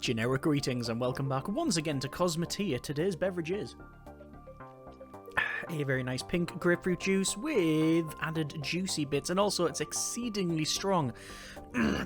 Generic greetings and welcome back once again to Cosmoteer. Today's beverage is a very nice pink grapefruit juice with added juicy bits, and also it's exceedingly strong.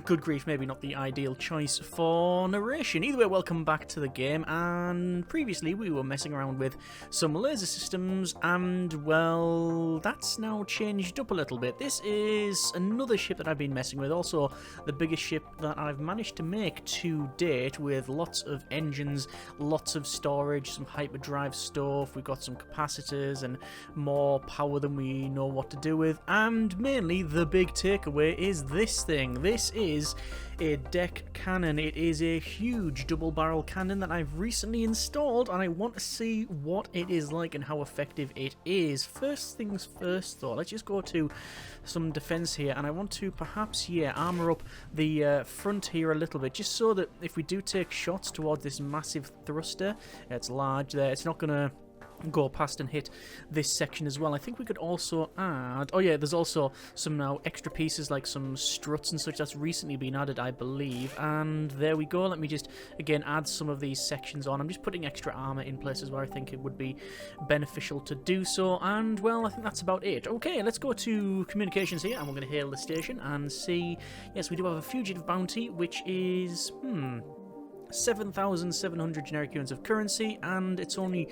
Good grief, maybe not the ideal choice for narration. Either way, welcome back to the game, and previously we were messing around with some laser systems, and well, that's now changed up a little bit. This is another ship that I've been messing with, also the biggest ship that I've managed to make to date, with lots of engines, lots of storage, some hyperdrive stuff, we've got some capacitors and more power than we know what to do with, and mainly the big takeaway is this thing. This is a deck cannon. It is a huge double barrel cannon that I've recently installed, and I want to see what it is like and how effective it is. First things first though, let's just go to some defense here, and I want to perhaps, armor up the front here a little bit, just so that if we do take shots towards this massive thruster, it's large there, it's not going to go past and hit this section as well. I think we could also add, there's also some now extra pieces like some struts and such that's recently been added, I believe, and there we go. Let me just again add some of these sections on. I'm just putting extra armor in places where I think it would be beneficial to do so, and well, I think that's about it. Okay, let's go to communications here, and we're going to hail the station and see. Yes, we do have a fugitive bounty, which is 7,700 generic units of currency, and it's only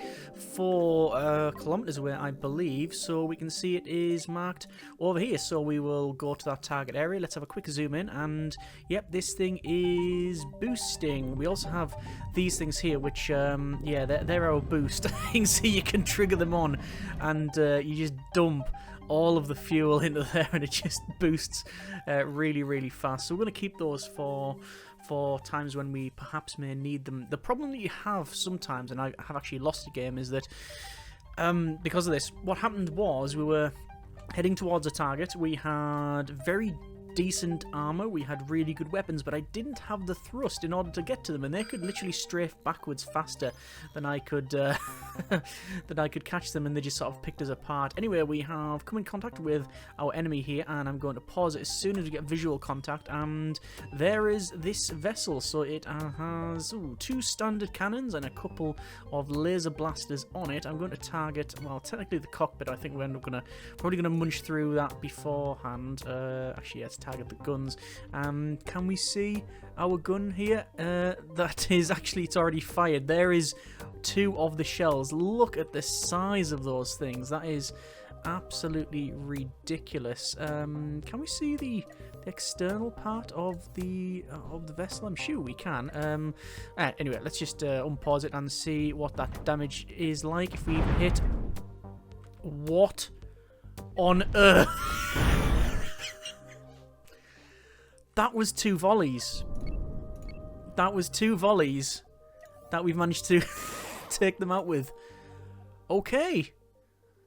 4 kilometers away, I believe, so we can see it is marked over here. So we will go to that target area. Let's have a quick zoom in, and yep, this thing is boosting. We also have these things here, which they're our boost. You can see you can trigger them on, and you just dump all of the fuel into there, and it just boosts really, really fast. So we're going to keep those for times when we perhaps may need them. The problem that you have sometimes, and I have actually lost a game, is that because of this, what happened was we were heading towards a target. We had very decent armor, we had really good weapons, but I didn't have the thrust in order to get to them, and they could literally strafe backwards faster than I could catch them, and they just sort of picked us apart. Anyway, we have come in contact with our enemy here, and I'm going to pause it as soon as we get visual contact, and there is this vessel. So it has 2 standard cannons and a couple of laser blasters on it. I'm going to target, well, technically the cockpit. I think we're probably gonna munch through that beforehand. Actually, let's target the guns. Can we see our gun here? That is actually, it's already fired. There is 2 of the shells. Look at the size of those things. That is absolutely ridiculous. Can we see the external part of the vessel? I'm sure we can. Anyway, let's just unpause it and see what that damage is like if we hit. What on earth? That was 2 volleys. That was 2 volleys that we've managed to take them out with. Okay.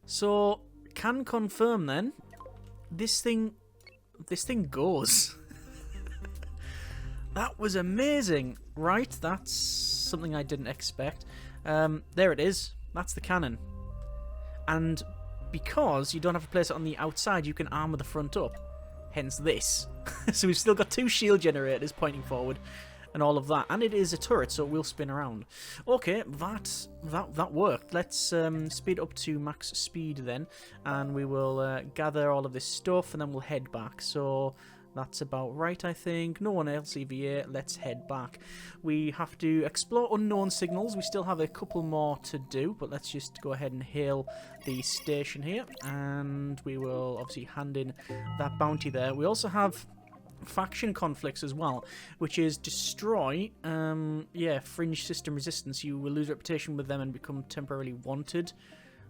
So, can confirm then, this thing goes. That was amazing. Right, that's something I didn't expect. There it is. That's the cannon. And because you don't have to place it on the outside, you can armor the front up. Hence this. So we've still got 2 shield generators pointing forward and all of that, and it is a turret, so it will spin around. Okay, that worked. Let's speed up to max speed then, and we will gather all of this stuff, and then we'll head back. So that's about right, I think. No one else EVA. Let's head back. We have to explore unknown signals. We still have a couple more to do, but let's just go ahead and hail the station here, and we will obviously hand in that bounty there. We also have faction conflicts as well, which is destroy fringe system resistance. You will lose reputation with them and become temporarily wanted.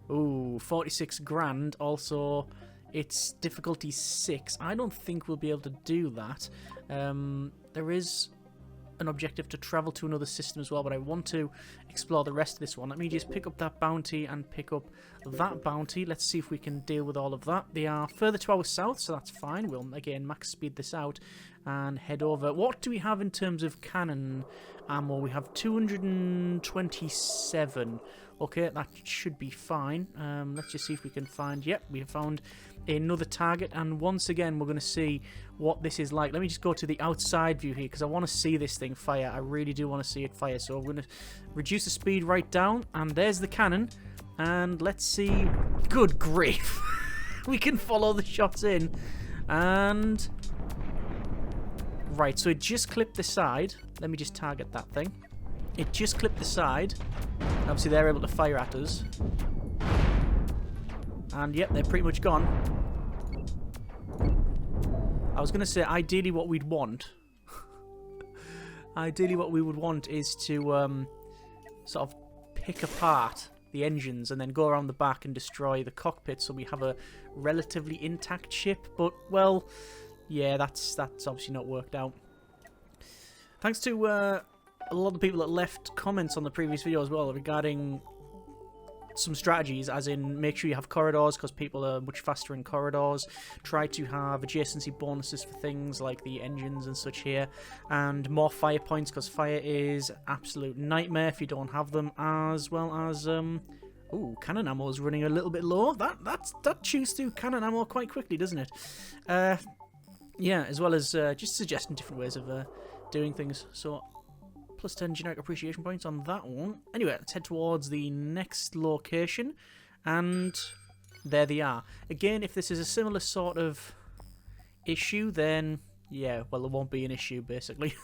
Ooh, 46 grand. Also, it's difficulty 6. I don't think we'll be able to do that. There is an objective to travel to another system as well, but I want to explore the rest of this one. Let me just pick up that bounty and pick up that bounty. Let's see if we can deal with all of that. They are further to our south, so that's fine. We'll again max speed this out, and head over. What do we have in terms of cannon ammo? We have 227. Okay, that should be fine. Let's just see if we can find... Yep, we have found another target, and once again we're going to see what this is like. Let me just go to the outside view here, because I want to see this thing fire. I really do want to see it fire, so I'm going to reduce the speed right down, and there's the cannon, and let's see... Good grief! We can follow the shots in, and... Right, so it just clipped the side. Let me just target that thing. It just clipped the side. Obviously, they're able to fire at us. And, yep, they're pretty much gone. I was going to say, ideally what we'd want... ideally what we would want is to sort of pick apart the engines and then go around the back and destroy the cockpit so we have a relatively intact ship. But, well, yeah, that's obviously not worked out. Thanks to... a lot of people that left comments on the previous video as well regarding some strategies, as in make sure you have corridors because people are much faster in corridors. Try to have adjacency bonuses for things like the engines and such here, and more fire points because fire is absolute nightmare if you don't have them, as well as ooh, cannon ammo is running a little bit low. That chews through cannon ammo quite quickly, doesn't it? Yeah, as well as just suggesting different ways of doing things. So plus 10 generic appreciation points on that one. Anyway, let's head towards the next location. And there they are. Again, if this is a similar sort of issue, then yeah, well, there won't be an issue, basically.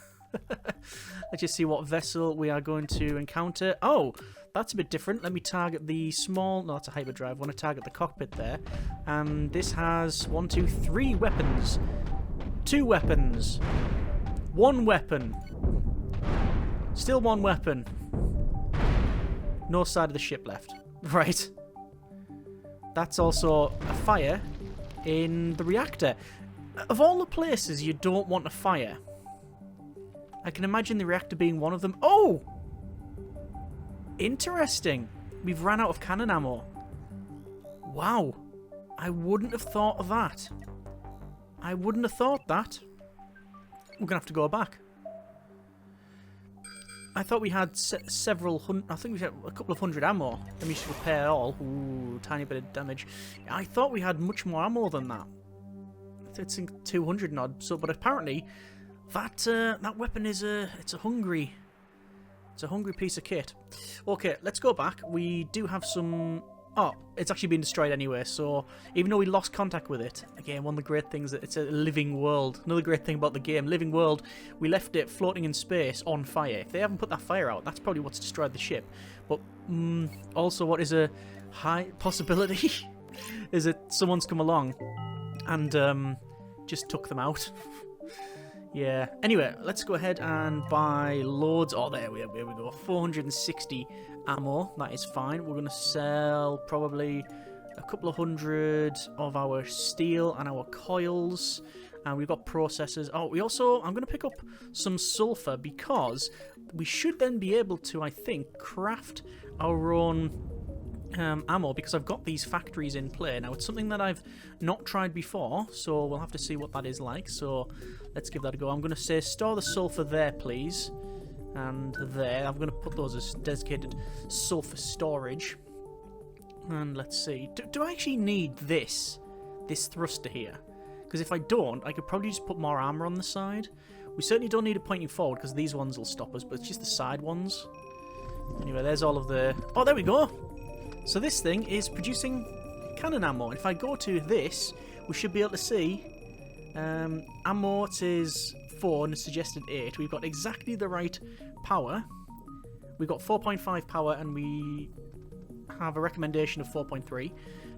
Let's just see what vessel we are going to encounter. Oh, that's a bit different. Let me target the small... No, that's a hyperdrive. I want to target the cockpit there. And this has 1, 2, 3 weapons. 2 weapons. 1 weapon. Still 1 weapon. No side of the ship left. Right. That's also a fire in the reactor. Of all the places you don't want to fire, I can imagine the reactor being one of them. Oh! Interesting. We've ran out of cannon ammo. Wow. I wouldn't have thought of that. I wouldn't have thought that. We're going to have to go back. I thought we had several hundred... I think we had a couple of hundred ammo. Let me just repair all. Ooh, tiny bit of damage. I thought we had much more ammo than that. It's in 200 and odd. So, but apparently, that weapon is it's a hungry piece of kit. Okay, let's go back. We do have some... Oh, it's actually been destroyed anyway, so even though we lost contact with it, again, one of the great things that it's a living world. Another great thing about the game, living world, we left it floating in space on fire. If they haven't put that fire out, that's probably what's destroyed the ship. But also what is a high possibility is that someone's come along and just took them out. Yeah. Anyway, let's go ahead and buy loads. Oh, there we go. 460 ammo. That is fine. We're going to sell probably a couple of hundred of our steel and our coils. And we've got processors. Oh, I'm going to pick up some sulfur because we should then be able to, I think, craft our own ammo, because I've got these factories in play. Now, it's something that I've not tried before, so we'll have to see what that is like. So let's give that a go. I'm going to say store the sulfur there, please. And there. I'm going to put those as dedicated sulfur storage. And let's see. Do I actually need this thruster here? Because if I don't, I could probably just put more armor on the side. We certainly don't need it pointing forward, because these ones will stop us, but it's just the side ones. Anyway, there's all of the... Oh, there we go! So this thing is producing cannon ammo. If I go to this, we should be able to see ammo. It is 4 and it's suggested 8. We've got exactly the right power. We've got 4.5 power and we have a recommendation of 4.3.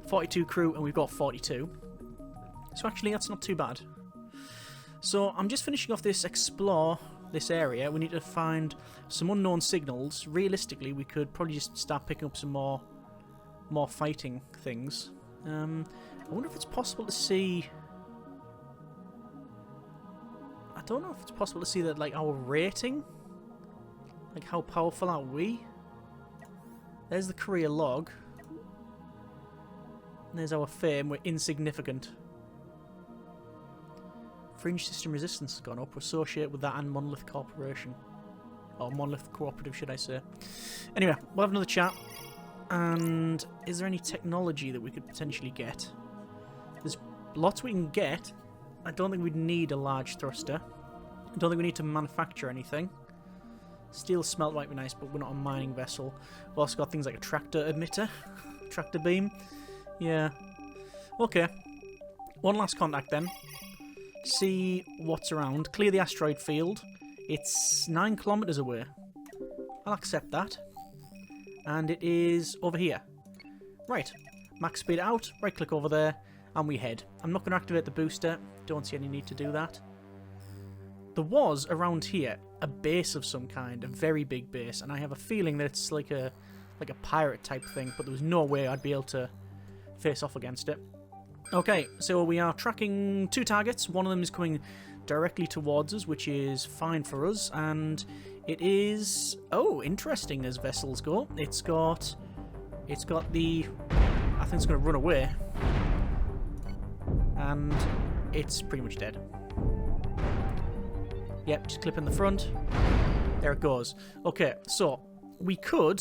42 crew and we've got 42. So actually that's not too bad. So I'm just finishing off this explore this area. We need to find some unknown signals. Realistically, we could probably just start picking up some more fighting things. I wonder if it's possible to see... I don't know if it's possible to see that, like, our rating. Like, how powerful are we? There's the career log. And there's our fame. We're insignificant. Fringe system resistance has gone up. We're associated with that and Monolith Corporation. Or Monolith Cooperative, should I say. Anyway, we'll have another chat. And is there any technology that we could potentially get? There's lots we can get. I don't think we'd need a large thruster. I don't think we need to manufacture anything. Steel smelt might be nice, but we're not a mining vessel. We've also got things like a tractor emitter. Tractor beam. Yeah. Okay. One last contact then. See what's around. Clear the asteroid field. It's 9 kilometers away. I'll accept that. And it is over here. Right. Max speed out. Right click over there. And we head. I'm not going to activate the booster. Don't see any need to do that. There was, around here, a base of some kind. A very big base. And I have a feeling that it's like a pirate type thing. But there was no way I'd be able to face off against it. Okay, so we are tracking 2 targets. One of them is coming directly towards us, which is fine for us. And it is... oh, interesting as vessels go. It's got the... I think it's going to run away. And it's pretty much dead. Yep, just clip in the front. There it goes. Okay, so we could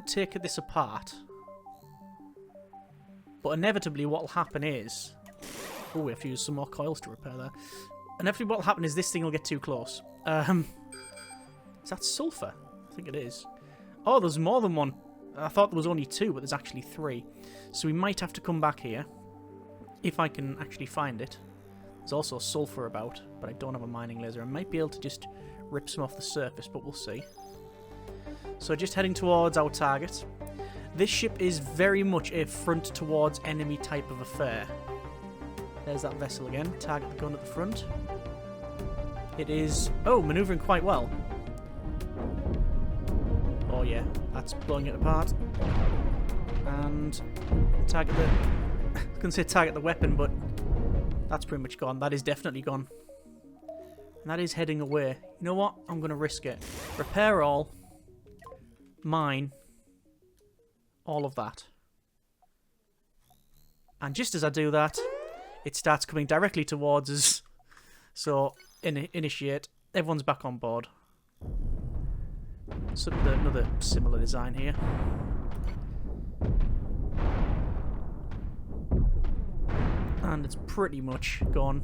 take this apart. But inevitably what will happen is... oh, we have to use some more coils to repair that. Inevitably what will happen is this thing will get too close. Is that sulfur? I think it is. Oh, there's more than one. I thought there was only 2, but there's actually 3. So we might have to come back here. If I can actually find it. There's also sulfur about, but I don't have a mining laser. I might be able to just rip some off the surface, but we'll see. So just heading towards our target. This ship is very much a front towards enemy type of affair. There's that vessel again. Target the gun at the front. It is... oh, manoeuvring quite well. Oh yeah, that's blowing it apart. And target the... I was going to say target the weapon, but that's pretty much gone. That is definitely gone. And that is heading away. You know what? I'm going to risk it. Repair all. Mine. All of that. And just as I do that, it starts coming directly towards us. So, initiate. Everyone's back on board. So, another similar design here. And it's pretty much gone.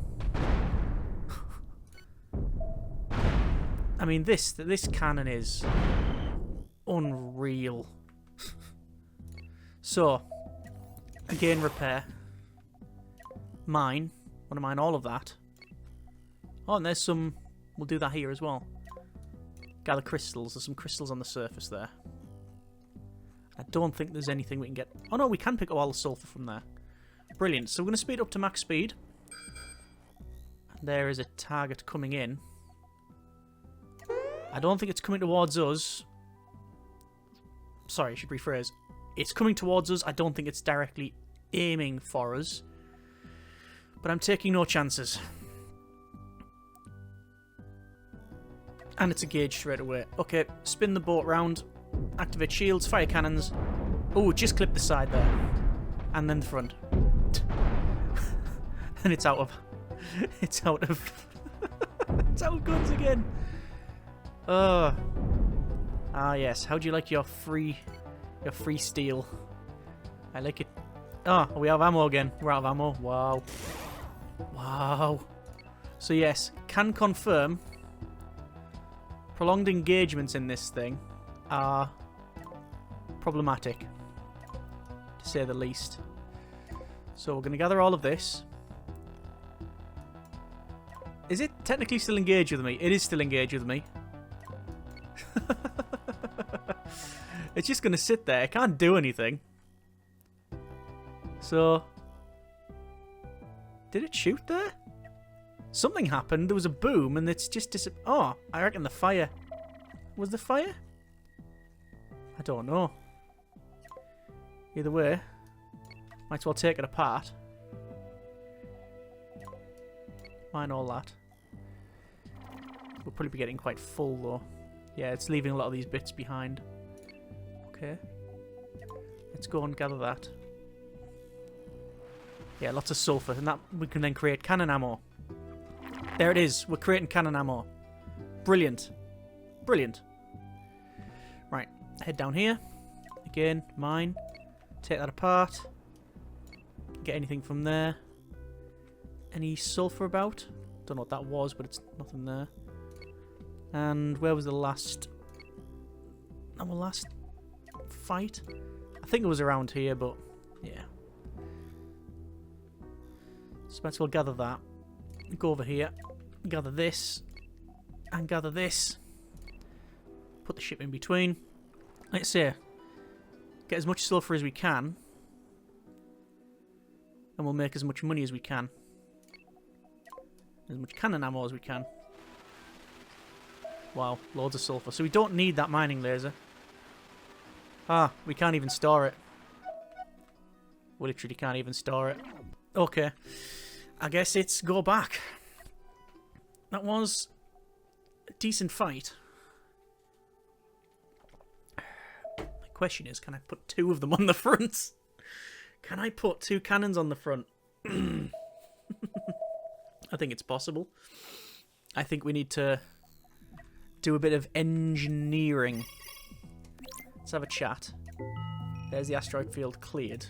I mean, this cannon is unreal. So, again, repair. Mine. Want to mine all of that. Oh, and there's some... we'll do that here as well. Gather crystals. There's some crystals on the surface there. I don't think there's anything we can get... oh no, we can pick up all the sulfur from there. Brilliant. So we're going to speed up to max speed. And there is a target coming in. I don't think it's coming towards us. Sorry, I should rephrase. It's coming towards us. I don't think it's directly aiming for us. But I'm taking no chances. And it's engaged straight away. Okay, spin the boat round. Activate shields, fire cannons. Oh, just clip the side there. And then the front. And it's out of... it's out of... it's out of guns again. Ah, yes. How do you like your free steel? I like it. Ah, we have ammo again. We're out of ammo. Wow. Wow. So yes, can confirm prolonged engagements in this thing are problematic, to say the least. So we're going to gather all of this. Is it technically still engaged with me? It is still engaged with me. It's just going to sit there. It can't do anything. So... did it shoot there? Something happened. There was a boom and it's just oh, I reckon the fire... was the fire? I don't know. Either way, might as well take it apart. Mine all that. We'll probably be getting quite full though. Yeah, it's leaving a lot of these bits behind. Okay. Let's go and gather that. Yeah, lots of sulfur, and that we can then create cannon ammo. There it is. We're creating cannon ammo. Brilliant. Brilliant. Right, head down here. Again, mine. Take that apart. Get anything from there. Any sulfur about? Don't know what that was, but it's nothing there. And where was the last... our last fight? I think it was around here, but yeah. So let's well gather that. Go over here. Gather this. And gather this. Put the ship in between. Let's say, get as much sulfur as we can. And we'll make as much money as we can. As much cannon ammo as we can. Wow, loads of sulfur. So we don't need that mining laser. Ah, we can't even store it. We literally can't even store it. Okay. I guess it's go back. That was a decent fight. My question is, can I put 2 of them on the front? Can I put 2 cannons on the front? I think it's possible. I think we need to do a bit of engineering. Let's have a chat. There's the asteroid field cleared.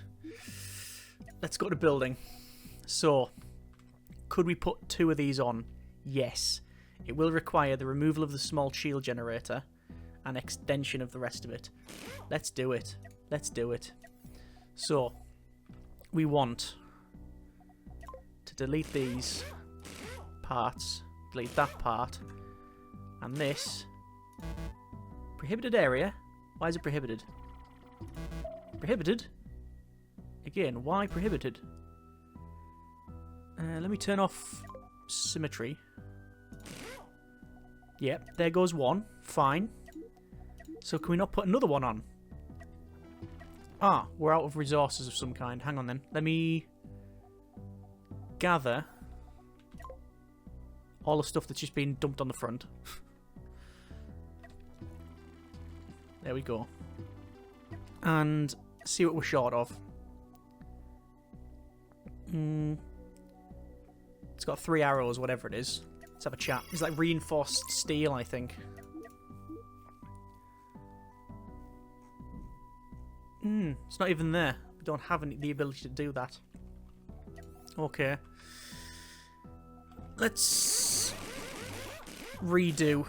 Let's go to building. So, could we put 2 of these on? Yes. It will require the removal of the small shield generator and extension of the rest of it. Let's do it. Let's do it. So, we want to delete these parts, delete that part, and this. Prohibited area? Why is it prohibited? Prohibited? Again, why prohibited? Let me turn off symmetry. Yep, there goes one. Fine. So can we not put another one on? Ah, we're out of resources of some kind. Hang on then. Let me gather all the stuff that's just been dumped on the front. There we go. And see what we're short of. It's got 3 arrows, whatever it is. Let's have a chat. It's like reinforced steel, I think. It's not even there. We don't have the ability to do that. Okay. Let's redo.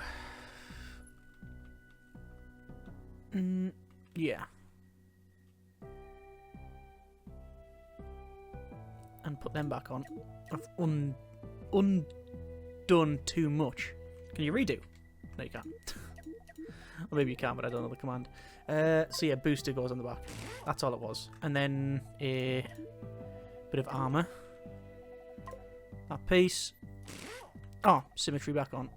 Yeah. And put them back on. I've undone too much. Can you redo? No, you can't. Or maybe you can, but I don't know the command. So yeah, booster goes on the back. That's all it was. And then a bit of armour. That piece. Oh, symmetry back on.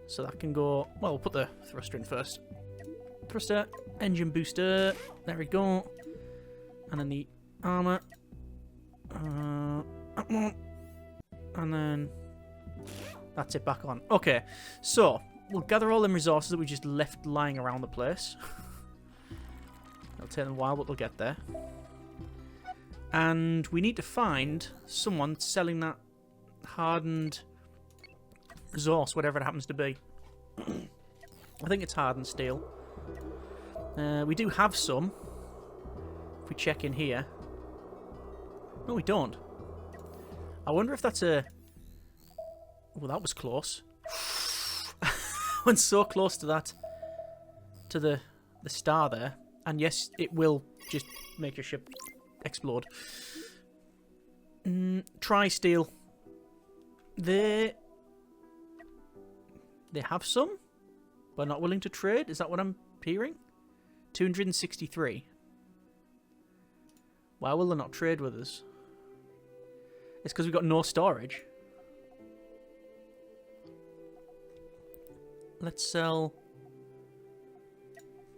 So that can go... well, we'll put the thruster in first. Thruster, engine booster. There we go. And then the armour. And then that's it back on. Okay, so we'll gather all them resources that we just left lying around the place. It'll take them a while, but they'll get there. And we need to find someone selling that hardened resource, whatever it happens to be. I think it's hardened steel. We do have some. If we check in here. No, we don't. I wonder if that's a... well, that was close. Went so close to that. To the star there. And yes, it will just make your ship explode. Tri-steel. They have some, but not willing to trade. Is that what I'm hearing? 263. Why will they not trade with us? It's because we've got no storage. Let's sell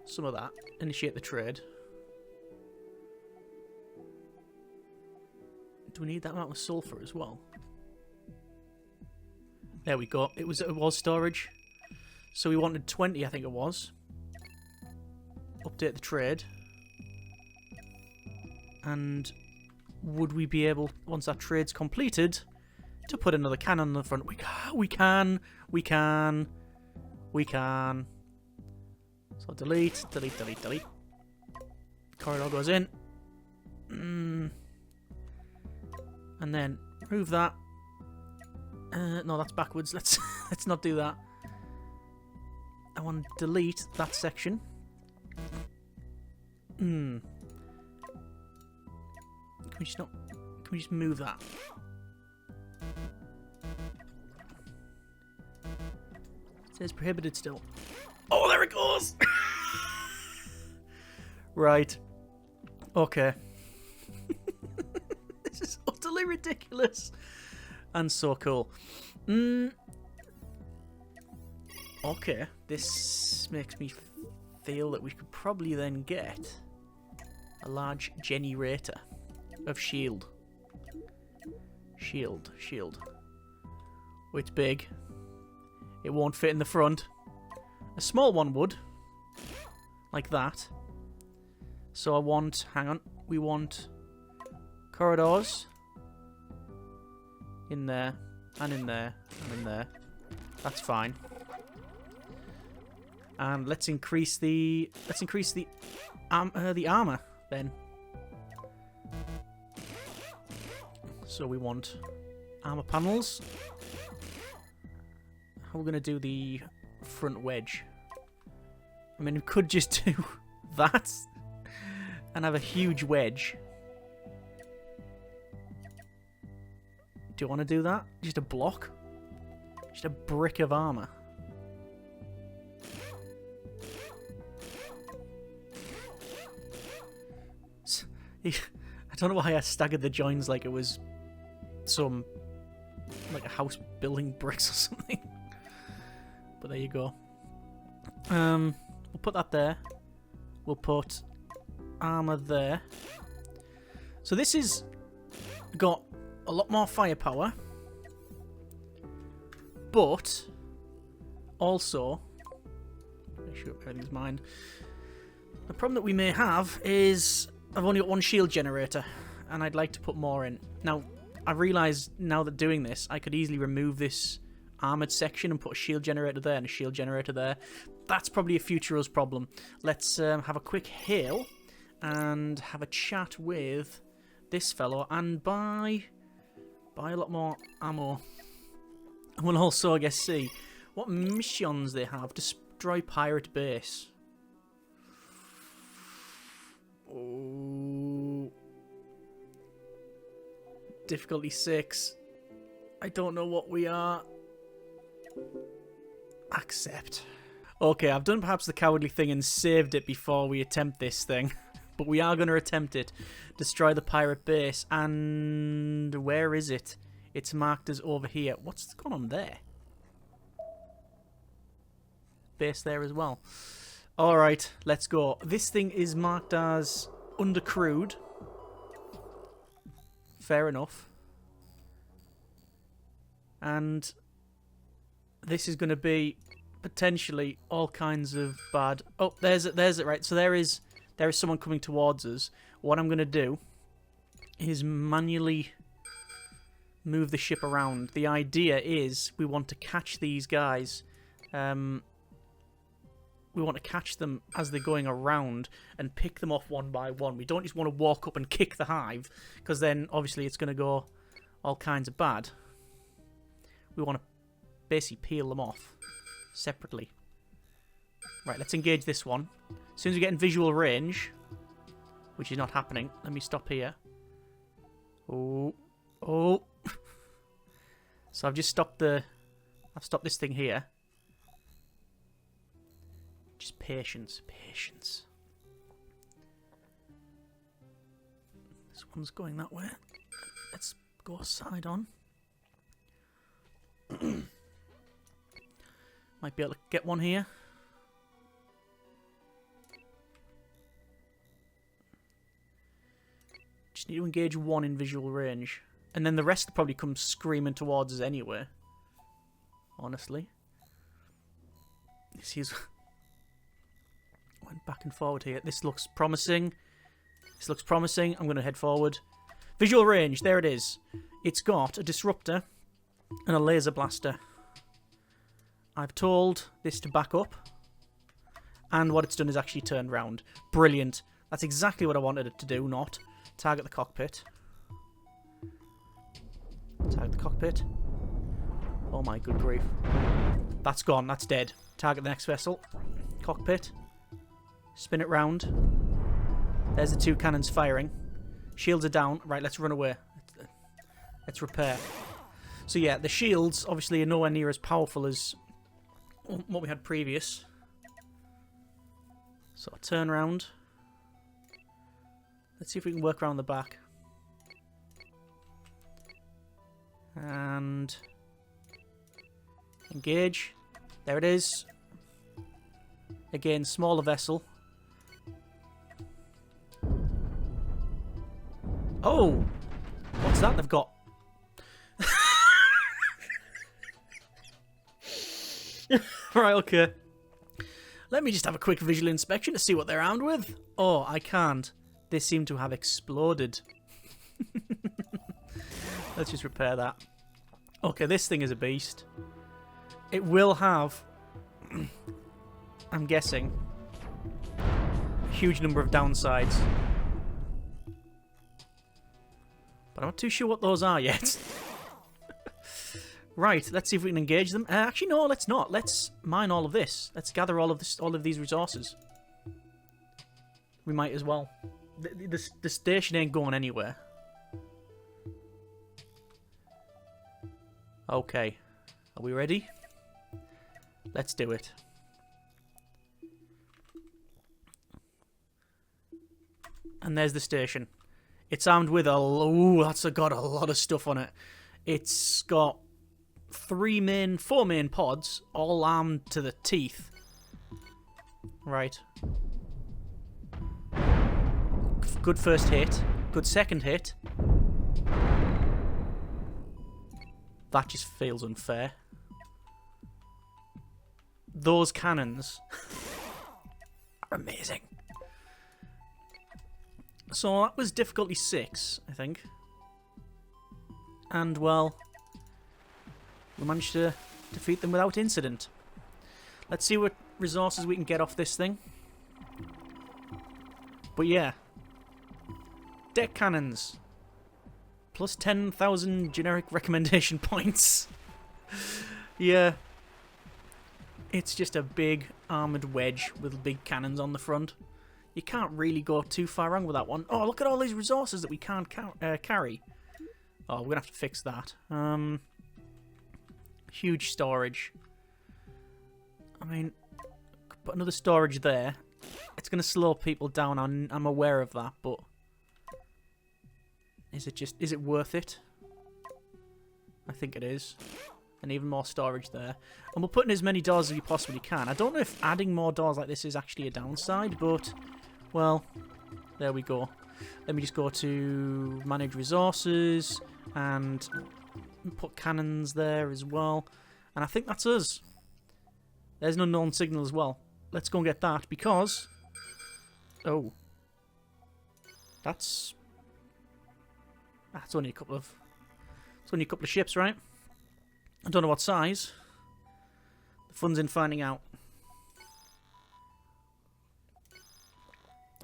some of that. Initiate the trade. Do we need that amount of sulfur as well? There we go. It was storage. So we wanted 20, I think it was. Update the trade. And would we be able, once that trade's completed, to put another cannon on the front? We can. So delete. Corridor goes in. And then move that. No, that's backwards. Let's not do that. I want to delete that section. Can we just move that? It says prohibited still. Oh, there it goes! Right. Okay. This is utterly ridiculous. And so cool. Okay. This makes me feel that we could probably then get a large generator of shield. Shield. Oh, it's big. It won't fit in the front. A small one would. Like that. So I want... Hang on. We want corridors. In there. And in there. And in there. That's fine. And let's increase the... the armor, then. So we want armor panels. How are we going to do the front wedge? I mean, we could just do that and have a huge wedge. Do you want to do that? Just a block? Just a brick of armor? I don't know why I staggered the joins like it was some... like a house building bricks or something. But there you go. We'll put that there. We'll put armor there. So this is got a lot more firepower, but also, make sure everything's mined. The problem that we may have is I've only got one shield generator, and I'd like to put more in. Now, I realise now that doing this, I could easily remove this armoured section and put a shield generator there and a shield generator there. That's probably a future us problem. Let's have a quick hail and have a chat with this fellow and buy a lot more ammo. And we'll also, I guess, see what missions they have. Destroy pirate base. Oh. Difficulty 6. I don't know what we are. Accept. Okay, I've done perhaps the cowardly thing and saved it before we attempt this thing. But we are going to attempt it. Destroy the pirate base. And where is it? It's marked as over here. What's going on there? Base there as well. Alright, let's go. This thing is marked as undercrewed. Fair enough. And this is going to be potentially all kinds of bad... Oh, there's it, right. So there is someone coming towards us. What I'm going to do is manually move the ship around. The idea is we want to catch these guys. We want to catch them as they're going around and pick them off one by one. We don't just want to walk up and kick the hive, because then obviously it's going to go all kinds of bad. We want to basically peel them off separately. Right, let's engage this one. As soon as we get in visual range, which is not happening, let me stop here. Oh. So I've just stopped I've stopped this thing here. Just patience. This one's going that way. Let's go side on. Might be able to get one here. Just need to engage one in visual range. And then the rest will probably come screaming towards us anyway. Honestly. This is... Went back and forward here. This looks promising. I'm going to head forward. Visual range, there it is. It's got a disruptor and a laser blaster. I've told this to back up, and what it's done is actually turned round. Brilliant. That's exactly what I wanted it to do, not target the cockpit. Target the cockpit. Oh my good grief. That's gone, that's dead. Target the next vessel. Cockpit. Spin it round. There's the two cannons firing. Shields are down. Right, let's run away. Let's repair. So yeah, the shields obviously are nowhere near as powerful as what we had previous. So turn around. Let's see if we can work around the back. And engage. There it is. Again, smaller vessel. Oh! What's that they've got? Right, okay. Let me just have a quick visual inspection to see what they're armed with. Oh, I can't. They seem to have exploded. Let's just repair that. Okay, this thing is a beast. It will have, I'm guessing, a huge number of downsides. But I'm not too sure what those are yet. Right, let's see if we can engage them. Actually, no, let's not. Let's mine all of this. Let's gather all of these resources. We might as well. The station ain't going anywhere. Okay, are we ready? Let's do it. And there's the station. It's armed with a... Ooh, that's got a lot of stuff on it. It's got four main pods, all armed to the teeth. Right. Good first hit. Good second hit. That just feels unfair. Those cannons are amazing. So that was difficulty 6, I think. And, well, we managed to defeat them without incident. Let's see what resources we can get off this thing. But yeah. Deck cannons. Plus 10,000 generic recommendation points. Yeah. It's just a big armoured wedge with big cannons on the front. You can't really go too far wrong with that one. Oh, look at all these resources that we can't carry. Oh, we're going to have to fix that. Huge storage. I mean, put another storage there. It's going to slow people down. I'm aware of that, but... Is it worth it? I think it is. And even more storage there. And we'll put in as many doors as you possibly can. I don't know if adding more doors like this is actually a downside, but... Well, there we go. Let me just go to manage resources and put cannons there as well. And I think that's us. There's an unknown signal as well. Let's go and get that because... Oh. That's only a couple of... It's only a couple of ships, right? I don't know what size. The fun's in finding out.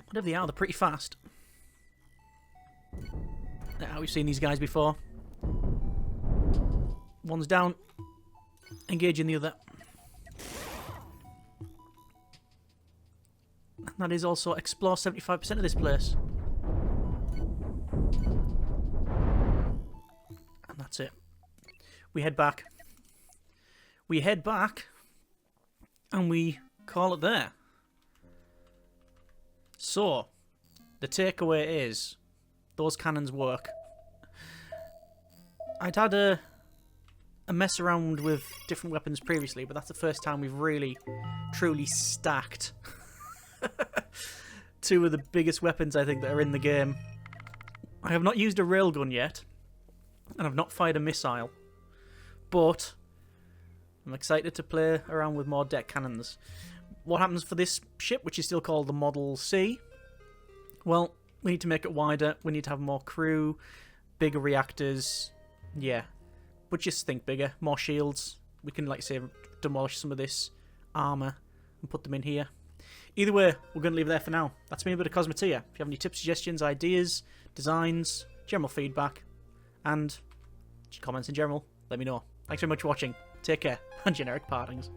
Whatever they are, they're pretty fast. Now, we've seen these guys before. One's down. Engaging the other. And that is also explore 75% of this place. And that's it. We head back. We head back. And we call it there. So, the takeaway is, those cannons work. I'd had a mess around with different weapons previously, but that's the first time we've really, truly stacked two of the biggest weapons I think that are in the game. I have not used a railgun yet, and I've not fired a missile, but I'm excited to play around with more deck cannons. What happens for this ship, which is still called the Model C? Well, we need to make it wider, we need to have more crew, bigger reactors, yeah. But just think bigger, more shields. We can, like I say, demolish some of this armour and put them in here. Either way, we're going to leave it there for now. That's been a bit of Cosmoteer. If you have any tips, suggestions, ideas, designs, general feedback, and comments in general, let me know. Thanks very much for watching. Take care, and generic partings.